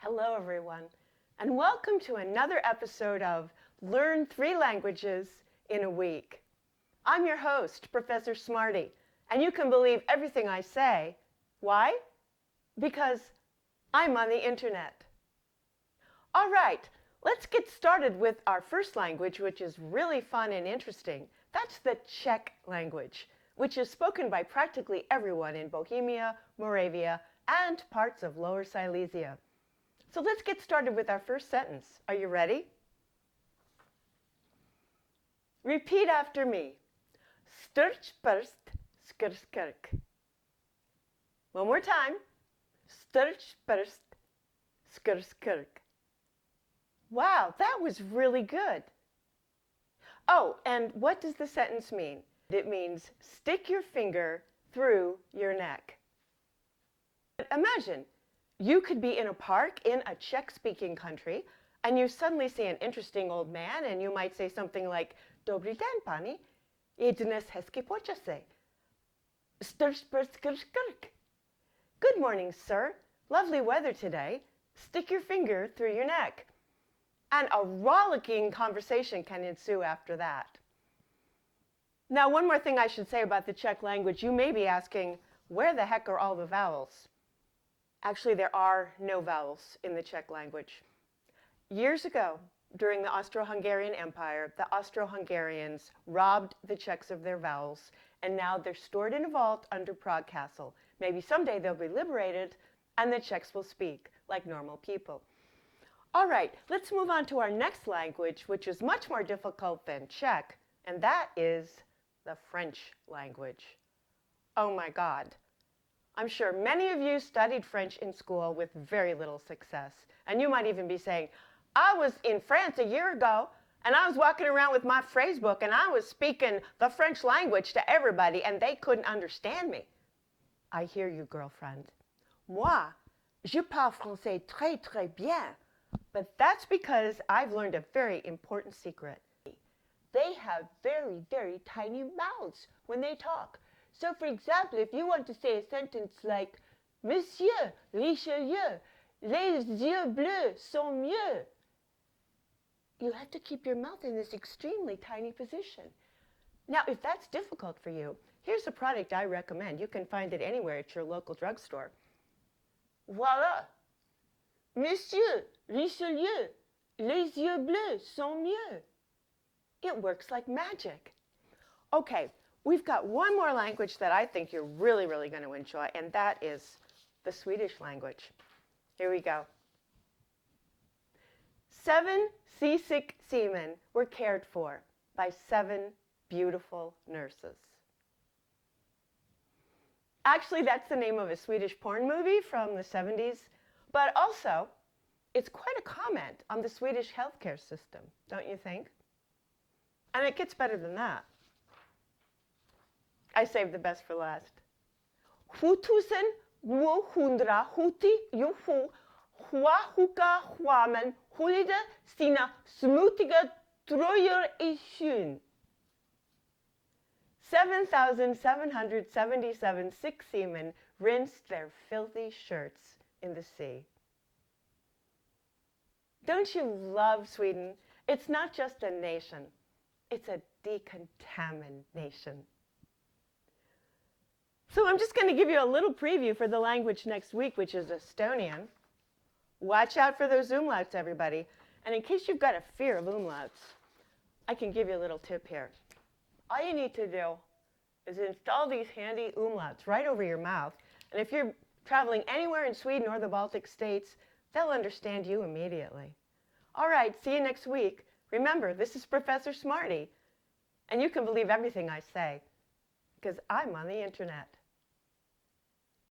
Hello, everyone, and welcome to another episode of Learn 3 Languages in a Week. I'm your host, Professor Smarty, and you can believe everything I say. Why? Because I'm on the internet. All right, let's get started with our first language, which is really fun and interesting. That's the Czech language, which is spoken by practically everyone in Bohemia, Moravia, and parts of Lower Silesia. So let's get started with our first sentence. Are you ready? Repeat after me. Sturch prst, skr skirk. One more time. Sturch prst, skr skirk. Wow, that was really good. Oh, and what does the sentence mean? It means stick your finger through your neck. Imagine, you could be in a park in a Czech-speaking country, and you suddenly see an interesting old man, and you might say something like, Dobrý den, pani, je dnes hezky počasí. Strč prst skr skirk. Good morning, sir. Lovely weather today. Stick your finger through your neck. And a rollicking conversation can ensue after that. Now, one more thing I should say about the Czech language. You may be asking, where the heck are all the vowels? Actually, there are no vowels in the Czech language. Years ago, during the Austro-Hungarian Empire, the Austro-Hungarians robbed the Czechs of their vowels, and now they're stored in a vault under Prague Castle. Maybe someday they'll be liberated, and the Czechs will speak like normal people. All right, let's move on to our next language, which is much more difficult than Czech, and that is the French language. Oh my God. I'm sure many of you studied French in school with very little success. And you might even be saying, I was in France a year ago, and I was walking around with my phrase book, and I was speaking the French language to everybody, and they couldn't understand me. I hear you, girlfriend. Moi, je parle français très, très bien. But that's because I've learned a very important secret. They have very, very tiny mouths when they talk. So, for example, if you want to say a sentence like, Monsieur Richelieu, les yeux bleus sont mieux, you have to keep your mouth in this extremely tiny position. Now, if that's difficult for you, here's a product I recommend. You can find it anywhere at your local drugstore. Voilà. Monsieur Richelieu, les yeux bleus sont mieux. It works like magic. Okay. We've got one more language that I think you're really, really going to enjoy, and that is the Swedish language. Here we go. 7 seasick seamen were cared for by 7 beautiful nurses. Actually, that's the name of a Swedish porn movie from the 70s, but also it's quite a comment on the Swedish healthcare system, don't you think? And it gets better than that. I saved the best for last. 2200 huti juhu huahuka huamen hulide sina smutiga trojer ishun. 7,777 sick seamen rinsed their filthy shirts in the sea. Don't you love Sweden? It's not just a nation. It's a decontamination. So I'm just going to give you a little preview for the language next week, which is Estonian. Watch out for those umlauts, everybody. And in case you've got a fear of umlauts, I can give you a little tip here. All you need to do is install these handy umlauts right over your mouth. And if you're traveling anywhere in Sweden or the Baltic states, they'll understand you immediately. All right, see you next week. Remember, this is Professor Smarty, and you can believe everything I say, because I'm on the internet.